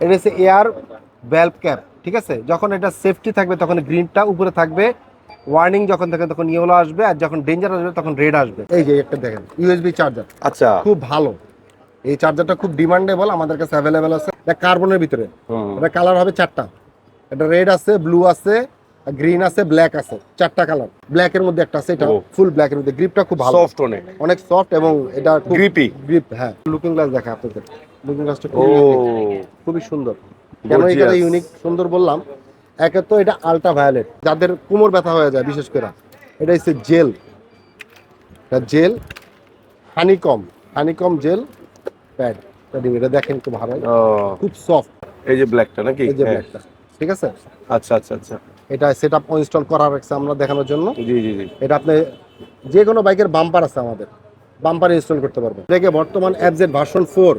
এটা হচ্ছে air valve cap, ঠিক আছে। যখন এটা সেফটি থাকবে তখন গ্রিনটা উপরে থাকবে, ওয়ার্নিং যখন থাকে তখন ইয়েলো আসবে, আর যখন ডেঞ্জার আসবে তখন রেড আসবে। এই যে একটা দেখেন ইউএসবি চার্জার, আচ্ছা। খুব ভালো। এই চার্জারটা খুব ডিমান্ডেবল, আমাদের কাছে অ্যাভেলেবেল আছে। এটা কার্বনের ভিতরে, এটা কালার হবে চারটা। এটা রেড আছে, ব্লু আছে, গ্রিন আছে, ব্ল্যাক আছে, চারটা কালার। ব্ল্যাকের মধ্যে একটা আছে, এটা ফুল ব্ল্যাকের মধ্যে। গ্রিপটা খুব ভালো, সফট অনেক, অনেক সফট, এবং এটা গ্রিপি গ্রিপ। হ্যাঁ, লুকিং গ্লাস দেখা আপনাদের, লুকিং গ্লাসটা ও খুবই সুন্দর। কেন এটা ইউনিক সুন্দর বললাম, একে তো এটা আলট্রা ভায়োলেট, যাদের কোমর ব্যথা হয়ে যায় বিশেষ করে, এটা হচ্ছে জেল। এটা জেল হানিকম জেল প্যাড। এটা দেখেন খুব ভালো, খুব সফট। এই যে ব্ল্যাকটা নাকি? এই যে ব্ল্যাকটা, ঠিক আছে। আচ্ছা আচ্ছা আচ্ছা, এটা সেটআপ ইনস্টল করা রাখছে আমরা দেখানোর জন্য। জি জি জি। এটা আপনি যে কোনো বাইকের বাম্পার আছে আমাদের, বাম্পার ইনস্টল করতে পারবেন। এটাকে বর্তমান FZ version 4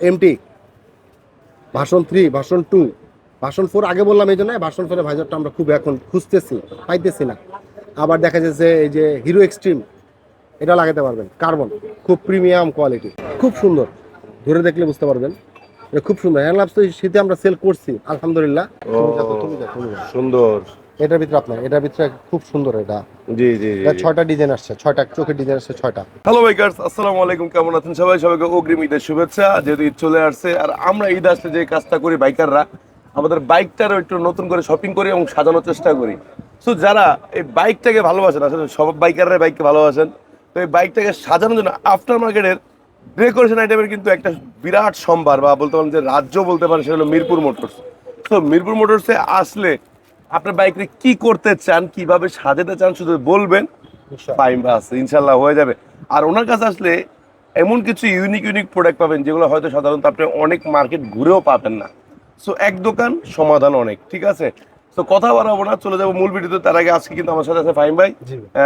MT, version 3, version 2, version 4 আগে বললাম এই জন্য। ভার্সন 4 এর ভাইজারটা আমরা খুব এখন খুঁজতেছি, পাইতেছি না। আবার দেখা যাচ্ছে এই যে হিরো এক্সট্রিম, এটা লাগাতে পারবেন। কার্বন, খুব প্রিমিয়াম কোয়ালিটি, খুব সুন্দর। ধরে দেখলে বুঝতে পারবেন, এটা খুব সুন্দর। হ্যান্ডলাভস তো শীতে আমরা সেল করছি আলহামদুলিল্লাহ। সুন্দর। এটার ভিতরে আপনার, এটার ভিতরে খুব সুন্দর। এটা জি জি জি, 6টা ডিজাইন আসছে, 6টা চোখের ডিজাইন আসছে 6টা। হ্যালো বাইকার্স, আসসালামু আলাইকুম। কেমন আছেন সবাই? সবাইকে অগ্রিম ঈদের শুভেচ্ছা। যেহেতু ঈদ চলে আসছে, আর আমরা ঈদ আসলে যে কাজটা করি বাইকাররা, আমাদের বাইকটারও একটু নতুন করে শপিং করি এবং সাজানোর চেষ্টা করি। সো যারা এই বাইকটাকে ভালোবাসেন, আসলে সব বাইকাররা বাইককে ভালোবাসেন, তো এই বাইকটাকে সাজানোর জন্য আফটার মার্কেটের ডেকোরেশন আইটেমের কিন্তু একটা বিরাট সম্ভার, বা বলতে পারেন যে রাজ্য বলতে পারেন, সেটা হলো মিরপুর মোটরস। তো মিরপুর মোটরসে আসলে আপনার বাইকে কি করতে চান, কিভাবে সাজাতে চান, শুধু বলবেন, ফাইন বাস ইনশাল্লাহ হয়ে যাবে। আর ওনার কাছে আসলে এমন কিছু ইউনিক প্রোডাক্ট পাবেন যেগুলো হয়তো সাধারণত আপনি অনেক মার্কেট ঘুরেও পাবেন না। সো এক দোকান সমাধান অনেক, ঠিক আছে। তো কথা বাড়াবো না, চলে যাবো মূল ভিডিওতে। তার আগে আজকে কিন্তু আমার সাথে আছে ফাহিম ভাই।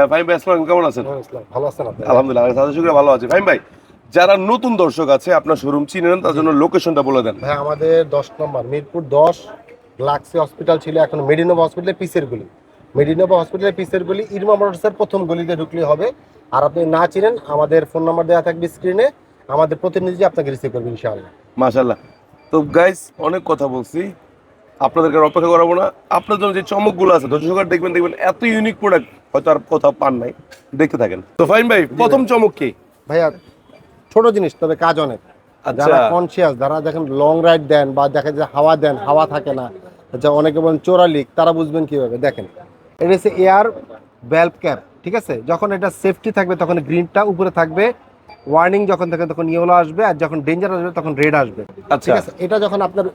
ফাহিম ভাই আসসালাম, কেমন আছেন? ভালো আছেন আপনি? আলহামদুলিল্লাহ, সাথে শুক্রিয়া, ভালো আছে। ফাহিম ভাই, যারা নতুন দর্শক আছে আপনার শোরুম চিনেন, তার জন্য লোকেশনটা বলে দেন। ভাই আমাদের 10 নম্বর মিরপুর 10 গ্লাক্সি হসপিটাল ছিল, এখন মেডিনোভা হসপিটালের পিসের গলি। মেডিনোভা হসপিটালের পিসের গলি, ইরমা মোটরসের প্রথম গলিতে ঢুকলে হবে। আর আপনি না চিনেন, আমাদের ফোন নাম্বার দেওয়া থাকবে স্ক্রিনে, আমাদের প্রতিনিধি আপনাকে রিসিভ করবে ইনশাআল্লাহ। মাশাআল্লাহ। তো গাইস, অনেক কথা বলছি, আপনাদেরকে আর অপেক্ষা করাবো না। আপনার জন্য যে চমকগুলো আছে দর্শকরা দেখবেন এত ইউনিক প্রোডাক্ট হয়তো আর কোথাও পান নাই, দেখতে থাকেন। তো ফাইন ভাই, প্রথম চমক কি? ভাইয়া ছোট জিনিস, তবে কাজ অনেক। আচ্ছা। যারা কনসিয়াস, যারা দেখেন লং রাইড দেন বা দেখা যায় হাওয়া দেন, হাওয়া থাকে না, আচ্ছা অনেকে বলেন চোরা লিক, তারা বুঝবেন কিভাবে। দেখেন এটা হচ্ছে এয়ার ভ্যালভ ক্যাপ, ঠিক আছে। যখন এটা সেফটি থাকবে তখন গ্রিনটা উপরে থাকবে, ওয়ার্নিং যখন থাকে তখন ইয়েলো আসবে, আর যখন ডেঞ্জার আসবে তখন রেড আসবে, ঠিক আছে। এটা যখন আপনার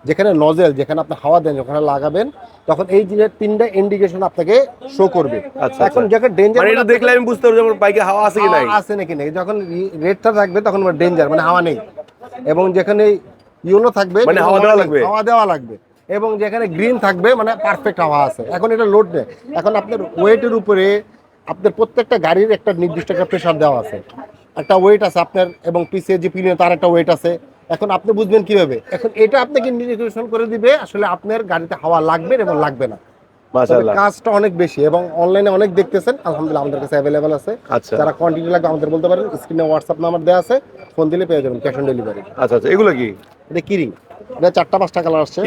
যেখানে নজেল, যেখানে আপনি হাওয়া দেন, ওখানে লাগাবেন, তখন এই যে 3টা ইন্ডিকেশন আপনাকে শো করবে। এখন যখন ডেঞ্জার, মানে এটা দেখলে আমি বুঝতে পারবো বাইকে হাওয়া আছে কি নাই, আছে নাকি নেই। যখন রেডটা থাকবে তখন ডেঞ্জার, মানে হাওয়া নেই। এবং যেখানে ইয়েলো থাকবে মানে হাওয়া দেওয়া লাগবে, হাওয়া দেওয়া লাগবে। এবং যেখানে গ্রিন থাকবে মানে পারফেক্ট হাওয়া আছে। এখন এটা লোড নেই। এখন আপনার ওয়েটের উপরে আপনার প্রত্যেকটা গাড়ির একটা নির্দিষ্ট একটা প্রেশার দেওয়া আছে, একটা ওয়েট আছে আপনার, এবং পিছিয়ে যে পিলিয়ন তার একটা ওয়েট আছে। এখন আপনি বুঝবেন কিভাবে, এখন এটা আপনাকে ইন্ডিকেশন করে দিবে আসলে আপনার গাড়িতে হাওয়া লাগবে এবং লাগবে না। মাশাআল্লাহ। কাজটা অনেক বেশি, এবং অনলাইনে অনেক দেখতেছেন, আলহামদুলিল্লাহ আমাদের কাছে অ্যাভেলেবেল আছে। আচ্ছা। যারা কোয়ান্টিটি লাগবে আমাদের বলতে পারেন, স্ক্রিনে হোয়াটসঅ্যাপ নাম্বার দেওয়া আছে, ফোন দিলে পেয়ে যাবেন ক্যাশ অন ডেলিভারি। আচ্ছা আচ্ছা, এগুলো কি? এটা কিরিং, এটা 4টা 5টা কালার আসছে,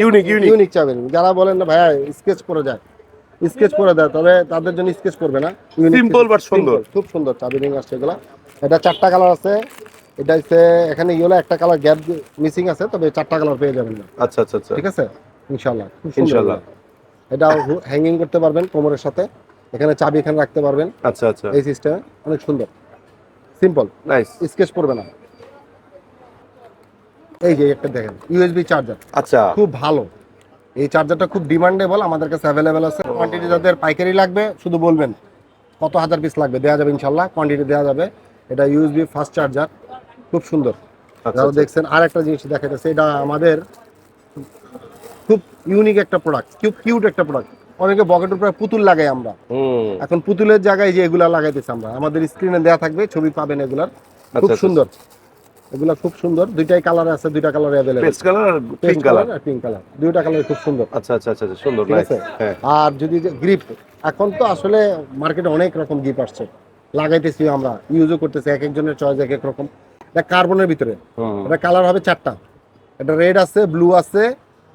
ইউনিক চাবেন। যারা বলেন না ভাইয়া স্কেচ করে যায়, স্কেচ করে দেয়, তবে তাদের জন্য স্কেচ করবে না, সিম্পল বাট সুন্দর, খুব সুন্দর চাবি রিং আসছে এগুলা। এটা 4টা কালার আছে। এটা হচ্ছে এখানে ইয়েলো একটা কালার গ্যাপ মিসিং আছে, তবে 4টা কালার পেয়ে যাবেন। আচ্ছা আচ্ছা আচ্ছা, ঠিক আছে ইনশাআল্লাহ, খুব ইনশাআল্লাহ। এটা হ্যাঙ্গিং করতে পারবেন কোমরের সাথে, এখানে চাবি এখানে রাখতে পারবেন। আচ্ছা আচ্ছা, এই সিস্টেম অনেক সুন্দর, সিম্পল, নাইস, স্কেচ করবে না। এই যে একটা দেখেন ইউএসবি চার্জার, আচ্ছা খুব ভালো। এই চার্জারটা খুব ডিমান্ডেবল, আমাদের কাছে অ্যাভেলেবেল আছে। কোয়ান্টিটি যাদের পাইকারি লাগবে শুধু বলবেন কত হাজার পিস লাগবে, দেওয়া যাবে ইনশাল্লাহ, কোয়ান্টিটি দেওয়া যাবে। এটা ইউএসবি ফাস্ট চার্জার, খুব সুন্দর। যারা দেখছেন, আর একটা জিনিস দেখা যাচ্ছে, এটা আমাদের খুব ইউনিক একটা প্রোডাক্ট, খুব কিউট একটা প্রোডাক্ট। অনেকে পকেটের উপরে পুতুল লাগাই আমরা, এখন পুতুলের জায়গায় যে এগুলা লাগাইতেছি আমরা, আমাদের স্ক্রিনে দেওয়া থাকবে, ছবি পাবেন এগুলার। খুব সুন্দর, এগুলা খুব সুন্দর। দুইটাই কালার আছে, দুইটা কালার अवेलेबल, পেস্ট কালার আর পিঙ্ক কালার। পিঙ্ক কালার, দুইটা কালার খুব সুন্দর। আচ্ছা আচ্ছা আচ্ছা, সুন্দর, ঠিক আছে। আর যদি গ্রিপ, এখন তো আসলে মার্কেটে অনেক রকম গ্রিপ আসছে, লাগাইতেছি আমরা, ইউজও করতেছি, এক একজনের চয়েস এক এক রকম। এটা কার্বনের ভিতরে, এটা কালার হবে 4টা। এটা রেড আছে, ব্লু আছে,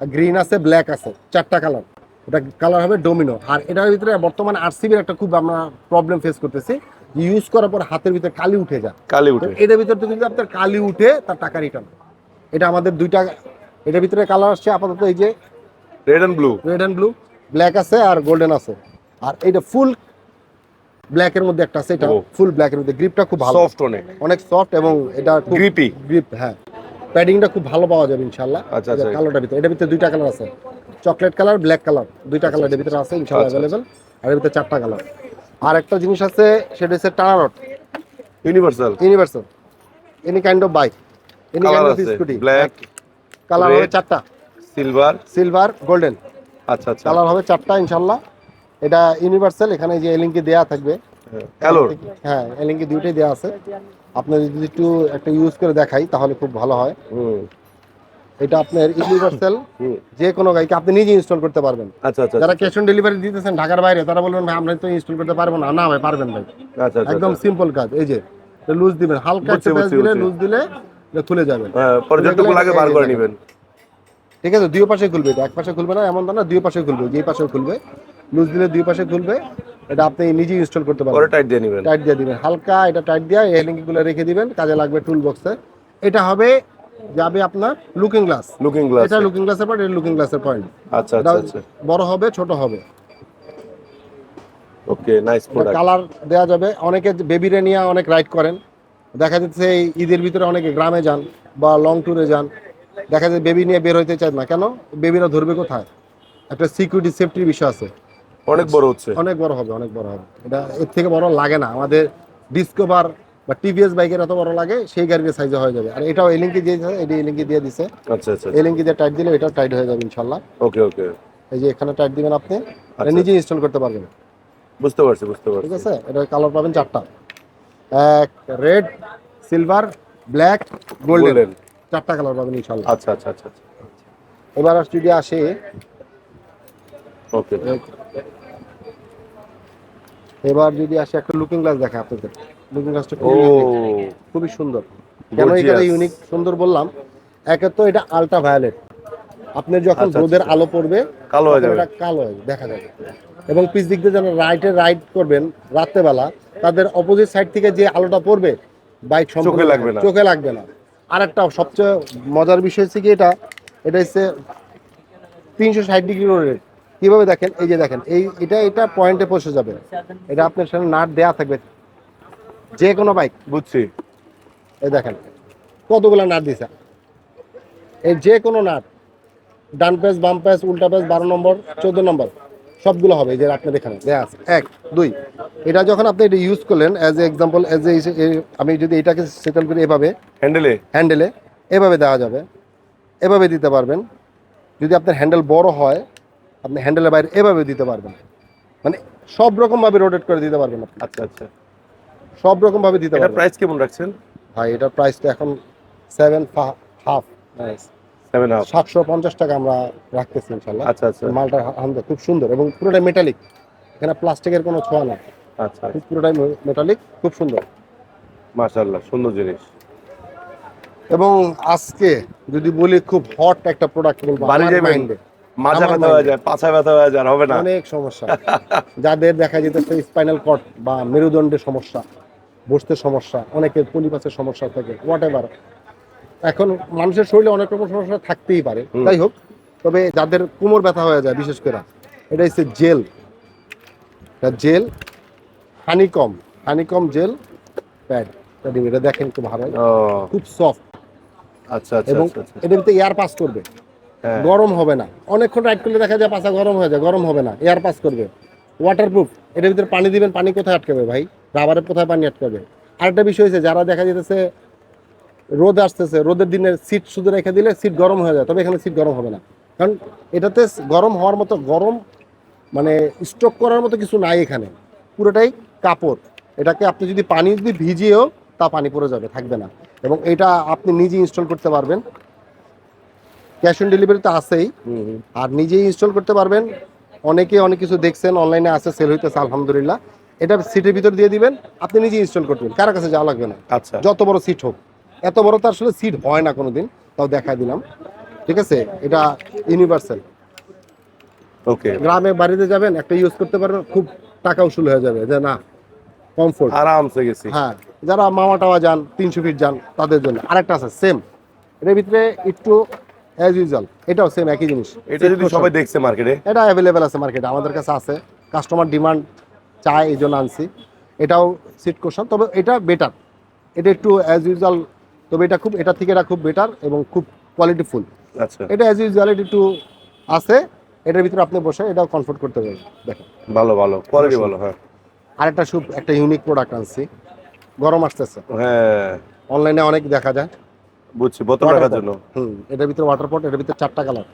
গ্রিন আছে, ব্ল্যাক আছে, 4টা কালার। এটা কালার হবে ডোমিনো। আর এটার ভিতরে বর্তমানে আরসিবির একটা খুব আমরা প্রবলেম ফেস করতেছি, ইউজ করার পর হাতের ভিতরে কালি উঠে যায়। কালি তো উঠে। এটার ভিতরে যদি আপনার কালি উঠে তার টাকা রিটার্ন। এটা আমাদের 2টা, এটার ভিতরে কালার আসছে আপাতত এই যে red and blue. Red and blue, black আছে আর গোল্ডেন আছে। আর এইটা ফুল ব্ল্যাকের মধ্যে একটা আছে, এটা ও। ফুল ব্ল্যাকের মধ্যে। গ্রিপটা খুব ভালো, সফট অনেক। অনেক সফট এবং এটা খুব গ্রিপি। গ্রিপ, হ্যাঁ। প্যাডিংটা খুব ভালো পাওয়া যাবে ইনশাআল্লাহ। আচ্ছা, আচ্ছা। কালোটার ভিতরে, এটার ভিতরে 2টা কালার আছে, চকলেট কালার, ব্ল্যাক কালার, 2টা কালার এর ভিতরে আছে ইনশাআল্লাহ আচ্ছা, अवेलेबल। আর এর ভিতরে 4টা কালার। আর একটা জিনিস আছে, সেটা হচ্ছে টানা rod, universal. Universal, any kind of bike, any colour kind of আছে স্কুটি। ব্ল্যাক, কালার হবে red, 4টা, সিলভার। Silver, golden. আচ্ছা আচ্ছা। কালার হবে 4টা ইনশাআল্লাহ। এটা ইউনিভার্সাল, এখানে যে এলিঙ্কি দেয়া থাকবে। হ্যালো। হ্যাঁ, এলিঙ্কি দুইটাই দেওয়া আছে। আপনার যদি একটু একটা ইউজ করে দেখাই তাহলে খুব ভালো হয়। হুম এটা আপনার ইউনিভার্সাল, হুম। যে কোনো গাড়িকে আপনি নিজে ইনস্টল করতে পারবেন। আচ্ছা আচ্ছা যারা আচ্ছা ক্যাশ অন ডেলিভারি দিতেছেন ঢাকার বাইরে, তারা বলবেন ভাই আমরা তো ইনস্টল করতে পারবো না। না ভাই, পারবেন ভাই, আচ্ছা আচ্ছা। একদম সিম্পল কাজ। এই যে লুজ দিবেন, হালকা বুঝছি, একটা প্যাচ বুঝছি, দিলে, বুঝছি। লুজ দিলে এটা খুলে যাবে। হ্যাঁ, পরে যতটুকু লাগে বার করে নেবেন। ঠিক আছে, দুই পাশে খুলবে, এটা এক পাশে খুলবে না এমন না, দুই পাশে খুলবে, যেই পাশে খুলবে লুজ দিলে দুই পাশে খুলবে। এটা আপনি নিজে ইনস্টল করতে পরে পারবেন। টাইট দিয়ে নেবেন। টাইট দিয়ে দিবেন, হালকা এটা টাইট দিয়ে এই লিঙ্কগুলো রেখে দিবেন, কাজে লাগবে টুল বক্সে। এটা হবে যাবে আপনার লুকিং গ্লাস। Looking glass. এটা লুকিং গ্লাসের পয়েন্ট, এটা লুকিং গ্লাসের পয়েন্ট। আচ্ছা এটা আচ্ছা আচ্ছা। বড় হবে, ছোট হবে। ওকে, নাইস প্রোডাক্ট। কালার দেওয়া যাবে। অনেকে বেবিরে নিয়ে অনেক রাইড করেন, দেখা যাচ্ছে এই ঈদের ভিতরে অনেকে গ্রামে যান বা লং ট্যুরে যান, দেখা যায় বেবি নিয়ে বের হইতে চায় না। কেন? বেবিরা ধরবে কোথায়? একটা সিকিউরিটি সেফটির বিষয় আছে। অনেক বড় হচ্ছে। অনেক বড় হবে, অনেক বড় হবে। এটা এর থেকে বড় লাগে না আমাদের। ডিসকভার বা টিভিএস বাইকের এত বড় লাগে, সেই গাড়ির সাইজে হয়ে যাবে। আর এটাও এলিঙ্কি দিয়েছে, এটি এলিঙ্কি দিয়ে দিছে। আচ্ছা আচ্ছা। এলিঙ্কি দিয়ে টাইট দিলে এটাও টাইট হয়ে যাবে ইনশাল্লাহ। ওকে ওকে। এই যে এখানে টাইট দিবেন আপনি, এটা আচ্ছা। নিজে ইনস্টল করতে পারবেন। বুঝতে পারছি বুঝতে ঠিক পারছি। আছে, এটা কালার পাবেন 4টা, এক red, silver, black, golden, Golden। 4টা কালার পাবেন ইনশাল্লাহ। আচ্ছা আচ্ছা আচ্ছা আচ্ছা। এবার যদি আসে, ওকে। এবার যদি আসে একটা লুকিং গ্লাস দেখে আপনাদের। লুকিং গ্লাসটা ও, খুবই সুন্দর। কেন এটা Gorgeous। ইউনিক সুন্দর বললাম? একে তো এটা আলট্রা ভায়োলেট, আপনি যখন আচ্ছা, রোদের আচ্ছা। আলো পড়বে কালো হয়ে তখন যাবে। এটা কালো হয়ে দেখা যাবে। এবং পিছ দিক দিয়ে যেন রাইড করবেন রাত্রেবেলা, তাদের অপোজিট সাইড থেকে যে আলোটা পড়বে বাইক চোখে লাগবে না। চোখে লাগবে না। আর একটা সবচেয়ে মজার বিষয় হচ্ছে কি, এটা হচ্ছে 360 ডিগ্রি রোটেট। কিভাবে দেখেন? এই যে দেখেন, এটা পয়েন্টে পৌঁছে যাবে। এটা আপনার সামনে নাট দেয়া থাকবে, যে কোনো বাইক। বুঝছি। এই দেখেন কতগুলো নাট দিছে, এই যে কোনো নাট, ডান পেজ, বাম পেজ, উল্টা পেজ, 12 নম্বর, 14 নম্বর, সবগুলো হবে। এই যে আপনার এখানে দেয়া আছে 1 2। এটা যখন আপনি এটা ইউজ করলেন অ্যাজ এ এক্সাম্পল, আমি যদি এটাকে সেটেল করি এভাবে, হ্যান্ডেলে এভাবে দেওয়া যাবে, এভাবে দিতে পারবেন। যদি আপনার হ্যান্ডেল বড় হয়, আপনি হ্যান্ডেলের বাইরে এভাবে দিতে পারবেন। মানে সব রকম ভাবে রোটেট করে দিতে পারবেন আপনি, আচ্ছা আচ্ছা। সব রকম ভাবে দিতে এটা পারবেন। প্রাইস কেমন রাখছেন? ভাই এটার প্রাইস তো এখন 7.5, 750 টাকা আমরা রাখতেছি ইনশাল্লাহ। আচ্ছা আচ্ছা মালটা হামদা খুব সুন্দর এবং পুরোটাই মেটালিক, এখানে প্লাস্টিকের কোনো ছোঁয়া না, আচ্ছা। পুরোটাই মেটালিক, খুব সুন্দর। মাশাআল্লাহ, সুন্দর জিনিস। এবং আজকে যদি বলি খুব হট একটা প্রোডাক্ট বলবো, বাড়ি আমার যাবেন, মাইন্ডে মাথা ব্যথা হয়ে যায়, পাছা ব্যথা হয়ে যায়, আর হবে না। অনেক সমস্যা, যাদের দেখা যেতেছে স্পাইনাল কর্ড বা মেরুদণ্ডের সমস্যা, বসতে সমস্যা, অনেকের পলিপাসের সমস্যা থাকে, হোয়াট এভার। এখন মানুষের শরীরে অনেক রকম সমস্যা থাকতেই পারে, যাই হোক, তবে যাদের কোমর ব্যথা হয়ে যায় বিশেষ করে, এটা হচ্ছে জেল, হানিকম জেল প্যাড। এটা দেখেন খুব ভালো, ও খুব সফট, আচ্ছা আচ্ছা এবং আচ্ছা। এটার ভিতরে এয়ার পাস করবে, হ্যাঁ। গরম হবে না। অনেকক্ষণ রাইড করলে দেখা যায় পাছা গরম হয়ে যায়, গরম হবে না, এয়ার পাস করবে, ওয়াটারপ্রুফ। এটার ভিতরে পানি দিবেন, পানি কোথায় আটকাবে ভাই? রাবারের কোথায় পানি আটকাবে? আরেকটা বিষয় হচ্ছে, যারা দেখা যেতেছে রোদ আসতেছে, রোদের দিনে সিট শুধু রেখে দিলে সিট গরম হয়ে যায়, তবে এখানে সিট গরম হবে না। কারণ এটাতে গরম হওয়ার মতো, গরম মানে স্টক করার মতো কিছু নাই এখানে, পুরোটাই কাপড়। এটাকে আপনি যদি পানি যদি ভিজিয়েও তা পানি পড়ে যাবে, থাকবে না। এবং এটা আপনি নিজে ইনস্টল করতে পারবেন, ক্যাশ অন ডেলিভারি তো আছেই, আর নিজেই ইনস্টল করতে পারবেন। অনেকে অনেক কিছু দেখছেন অনলাইনে আছে, সেল হইতেছে আলহামদুলিল্লাহ। এটা সিটের ভিতর দিয়ে দিবেন, আপনি নিজে ইনস্টল করবেন, কারো কাছে যাওয়া লাগবে না। আচ্ছা। যত বড় সিট হোক, এত বড় তো আসলে সিট হয় না কোনোদিন, তাও দেখাই দিলাম। ঠিক আছে, এটা ইউনিভার্সাল। ওকে, গ্রামে বাড়িতে যাবেন একটা ইউজ করতে পারবেন, খুব টাকা উসুল হয়ে যাবে যে না কমফোর্ট। আরামসে গেছি। হ্যাঁ, যারা মামা টাওয়া যান 300 ফিট যান তাদের জন্য। আরেকটা আছে সেম, এর ভিতরে একটু অ্যাজ ইউজুয়াল, এটাও সেম একই জিনিস। এটা যদি সবাই দেখছে মার্কেটে, এটা অ্যাভেলেবেল আছে মার্কেটে, আমাদের কাছে আছে, কাস্টমার ডিমান্ড চায় এই জন্য আনছি। এটাও সিট কোশন, তবে এটা বেটার, এটা একটু অ্যাজ ইউজুয়াল, তবে এটা খুব, এটা থেকে এটা খুব বেটার এবং খুব কোয়ালিটিফুল। আচ্ছা, এটা অ্যাজ ইউজুয়াল একটু আছে, এটার ভিতরে আপনি বসে এটাও কমফোর্ট করতে পারবেন। দেখেন ভালো ভালো কোয়ালিটি ভালো। হ্যাঁ আরেকটা খুব একটা ইউনিক প্রোডাক্ট আনছি, গরম আসতেছে, হ্যাঁ, অনলাইনে অনেক দেখা যায়। বুঝছি, বোতল রাখার জন্য। এটার ভিতরে ওয়াটার পট, এটার ভিতরে 4টা কালার,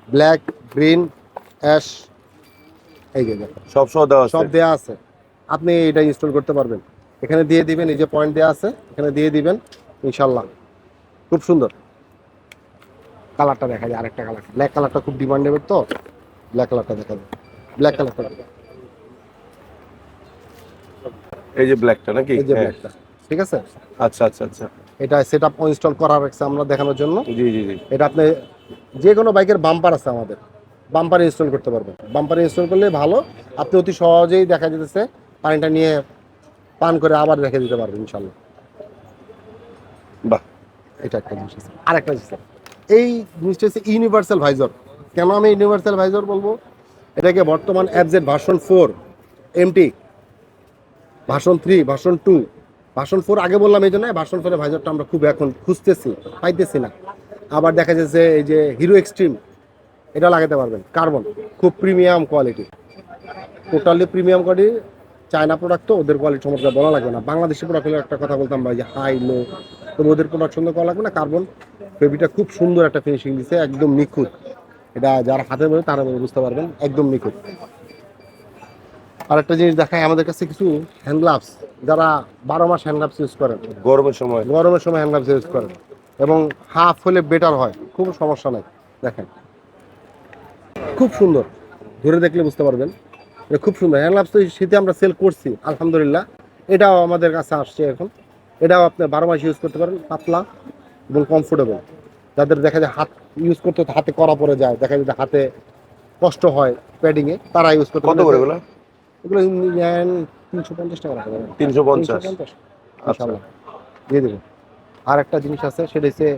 ব্ল্যাক, গ্রিন, অ্যাশ, এই যে দেখেন সব সহ দেওয়া সব আছে। দেয়া আছে। আপনি এটা ইনস্টল করতে পারবেন, এখানে দিয়ে দিবেন, এই যে পয়েন্ট দেওয়া আছে এখানে দিয়ে দিবেন, ইনশাল্লাহ খুব সুন্দর। কালারটা দেখা যায়, আরেকটা কালার ব্ল্যাক কালারটা খুব ডিমান্ডেবল, তো ব্ল্যাক কালারটা দেখা যায়, ব্ল্যাক কালারটা, এই যে ব্ল্যাকটা নাকি? এই যে হ্যাঁ, ব্ল্যাকটা, ঠিক আছে। আচ্ছা আচ্ছা আচ্ছা, এটা সেট আপ ইনস্টল করা রাখছে আমরা দেখানোর জন্য। জি জি জি। এটা আপনি যে কোনো বাইকের বাম্পার আছে আমাদের, বাম্পার ইনস্টল করতে পারবেন। বাম্পার ইনস্টল করলে ভালো, আপনি অতি সহজেই দেখা যেতেছে পানিটা নিয়ে পান করে আবার রেখে দিতে পারবেন ইনশাল্লাহ। বাহ, এটা একটা জিনিস আছে। আরেকটা জিনিস আছে, এই জিনিসটা হচ্ছে ইউনিভার্সাল ভাইজর। কেন আমি ইউনিভার্সাল ভাইজর বলবো? এটাকে বর্তমান অ্যাপজেড version 4 MT, version 3, version 2, version 4 আগে বললাম এই জন্য, ভার্সন 4 এর ভাইজরটা আমরা খুব এখন খুঁজতেছি, পাইতেছি না। আবার দেখা যাচ্ছে এই যে হিরো এক্সট্রিম, এটা লাগাতে পারবেন, কার্বন, খুব premium quality, totally premium quality. China product তো, ওদের কোয়ালিটি সম্পর্কে বলা লাগবে না। বাংলাদেশি প্রোডাক্ট হলে একটা কথা বলতাম ভাই যে হাই লো, তবে ওদের প্রোডাক্ট সুন্দর করা লাগবে না। কার্বন বেবিটা খুব সুন্দর একটা ফিনিশিং দিচ্ছে, একদম নিখুঁত। এটা যারা হাতে বলে তারা বুঝতে পারবেন, একদম নিখুঁত। আর একটা জিনিস দেখায়, আমাদের কাছে কিছু হ্যান্ড গ্লাভস, যারা 12 মাস হ্যান্ড গ্লাভস ইউজ করেন, গরমের সময়। গরমের সময় হ্যান্ড গ্লাভস ইউজ করেন, এবং হাফ হলে বেটার হয়, খুব সমস্যা নাই। দেখেন খুব সুন্দর, ধরে দেখলে বুঝতে পারবেন, এটা খুব সুন্দর। হ্যান্ড গ্লাভস তো শীতে আমরা সেল করছি আলহামদুলিল্লাহ, এটাও আমাদের কাছে আসছে এখন। এটাও আপনি 12 মাস ইউজ করতে পারেন, পাতলা এবং কমফোর্টেবল। যাদের দেখা যায় হাত ইউজ করতে হাতে করা পড়ে যায়, দেখা যায় যে হাতে কষ্ট হয় প্যাডিংয়ে, তারা ইউজ করতে কত করে এগুলো? এগুলো নেন 350 টাকা রাখা যাবে। 350। ইনশাআল্লাহ দিয়ে দেবো। আর একটা জিনিস আছে, সেটা হচ্ছে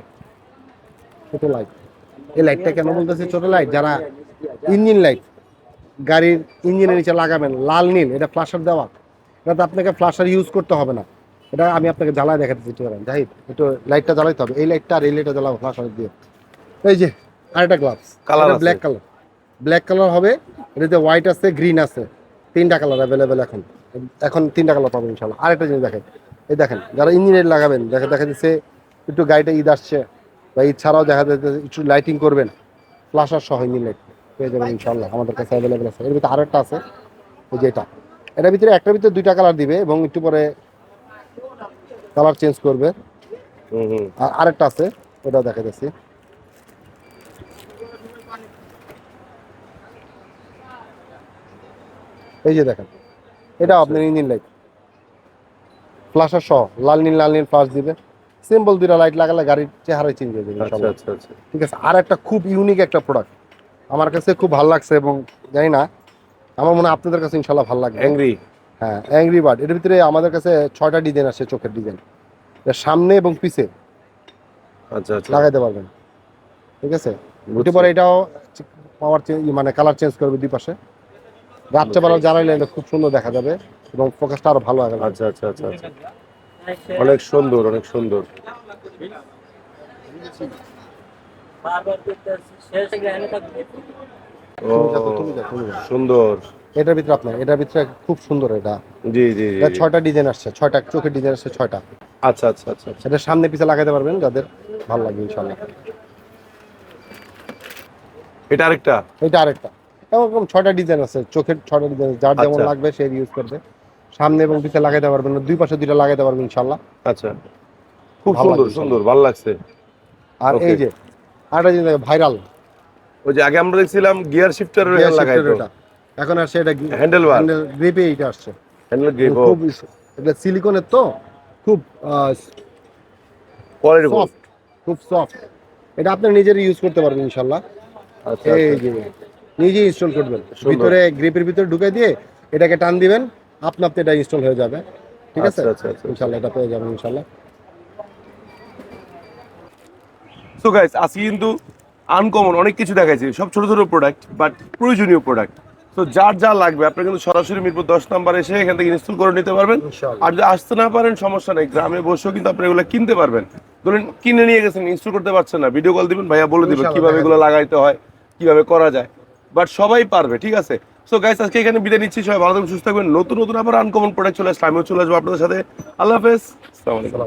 ছোট লাইট। এই লাইটটা কেন বলতেছি ছোট লাইট? যারা ইঞ্জিন লাইট গাড়ির ইঞ্জিনের নিচে লাগাবেন, লাল নীল, এটা ফ্ল্যাশার দেওয়া, এটাতে আপনাকে ফ্ল্যাশার ইউজ করতে হবে না। এটা আমি আপনাকে জ্বালায় দেখাতে চেষ্টা করেন, যাই একটু লাইটটা জ্বালাইতে হবে, এই লাইটটা আর এই লাইটটা জ্বালাবো ফ্ল্যাশার দিয়ে। এই যে আরেকটা gloves, colour black colour, black colour হবে, এটাতে হোয়াইট আছে, গ্রিন আছে, 3টা কালার অ্যাভেলেবেল এখন। এখন 3টা কালার পাবেন ইনশাল্লাহ। আরেকটা জিনিস দেখেন, এই দেখেন যারা ইঞ্জিনিয়ার লাগাবেন, দেখা যাচ্ছে একটু গাড়িটা ঈদ আসছে, বা ঈদ ছাড়াও দেখা যাচ্ছে একটু লাইটিং করবেন, ফ্ল্যাশার সহ ইঞ্জিন লাইট পেয়ে যাবেন ইনশাল্লাহ, আমাদের কাছে অ্যাভেলেবেল আছে। এর ভিতরে আরেকটা আছে, ওই যে এটা, এটার ভিতরে একটার ভিতরে 2টা কালার দিবে এবং একটু পরে কালার চেঞ্জ করবে। আর আরেকটা আছে, ওটাও দেখা যাচ্ছে, এই যে দেখেন, এটা আপনার ইঞ্জিন লাইট ফ্ল্যাশার সহ, লাল নীল ফ্ল্যাশ দিবে। সিম্পল 2টা লাইট লাগালে গাড়ির চেহারাই চেঞ্জ হয়ে যাবে ইনশাআল্লাহ। আচ্ছা আচ্ছা, ঠিক আছে। আর একটা খুব ইউনিক একটা প্রোডাক্ট আমার কাছে খুব ভালো লাগছে, এবং জানি না, আমার মনে হয় আপনাদের কাছে ইনশাআল্লাহ ভালো লাগবে। অ্যাংরি। হ্যাঁ, অ্যাংরি বার্ড। এর ভিতরে আমাদের কাছে 6টা ডিজাইন আছে, চোখের ডিজাইন, সামনে এবং পিছে আচ্ছা আচ্ছা, লাগাইতে পারবেন। ঠিক আছে। একটু পরে এটাও পাওয়ার চেঞ্জ, মানে কালার চেঞ্জ করবে 2 পাশে। রাত্রেবেলা জ্বালাইলে এটা খুব সুন্দর দেখা যাবে এবং ফোকাসটা আরো ভালো হবে। আচ্ছা আচ্ছা আচ্ছা আচ্ছা, অনেক সুন্দর অনেক সুন্দর। ও সুন্দর। এটার ভিতরে এটার ভিতরে খুব সুন্দর, এটা জি জি জি। 6টা ডিজাইন আসছে, 6টা চোখের ডিজাইন আসছে 6টা। আচ্ছা আচ্ছা আচ্ছা, এটা সামনে পিছে লাগাতে পারবেন যাদের ভালো লাগবে ইনশাআল্লাহ। এটা আরেকটা। এটা আরেকটা, এরকম 6টা ডিজাইন আছে, চোখের 6টা ডিজাইন, যার যেমন আচ্ছা। লাগবে সে ইউজ করবে। সামনে এবং পিছে লাগাতে পারবেন, 2 পাশে 2টা লাগাতে পারবেন ইনশাআল্লাহ। আচ্ছা, খুব ভালো সুন্দর লাগবে সুন্দর, ভালো লাগছে। আর এই যে আরেকটা জিনিস ভাইরাল, ওই যে আগে আমরা দেখছিলাম গিয়ার শিফটারের হ্যান্ডেল লাগাইতো, এটা এখন আসছে, এটা হ্যান্ডেল বার, হ্যান্ডেল গ্রিপে এটা আসছে। হ্যান্ডেল গ্রিপ, খুব এটা সিলিকনের, তো খুব কোয়ালিটি সফট, খুব সফট, এটা আপনি নিজের ইউজ করতে পারবেন ইনশাল্লাহ। আচ্ছা এই আচ্ছা। যে নিজেই ইনস্টল করবেন, সুন্দর। ভিতরে গ্রিপের ভিতরে ঢুকে দিয়ে এটাকে টান দিবেন, আপনা আপনি এটা ইনস্টল হয়ে যাবে। ঠিক আছে, আচ্ছা, আচ্ছা, আচ্ছা। ইনশাল্লাহ এটা পেয়ে যাবেন ইনশাল্লাহ। সো গাইস আজকে কিন্তু আনকমন অনেক কিছু দেখাইছি, সব ছোট ছোট প্রোডাক্ট বাট প্রয়োজনীয় প্রোডাক্ট। তো যার যা লাগবে আপনি কিন্তু সরাসরি মিরপুর 10 নাম্বার এসে এখান থেকে ইনস্টল করে নিতে পারবেন। ইনশাআল্লাহ। আর যদি আসতে না পারেন সমস্যা নেই, গ্রামে বসেও কিন্তু আপনি এগুলো কিনতে পারবেন। ধরুন কিনে নিয়ে গেছেন, ইনস্টল করতে পারছেন না, ভিডিও কল দিবেন, ভাইয়া বলে দিবেন ইনশাআল্লাহ কিভাবে দেখা এগুলো যাবে। লাগাইতে হয়, কিভাবে করা যায়। বাট সবাই পারবে, ঠিক আছে। সো গাইস আজকে এখানে বিদায় নিচ্ছি, সবাই ভালো থাকবেন, সুস্থ থাকবেন। নতুন নতুন আবার আনকমন প্রোডাক্ট চলে আসলে আমিও চলে আসবো আপনাদের সাথে। আল্লাহ হাফেজ, আসসালামু আলাইকুম।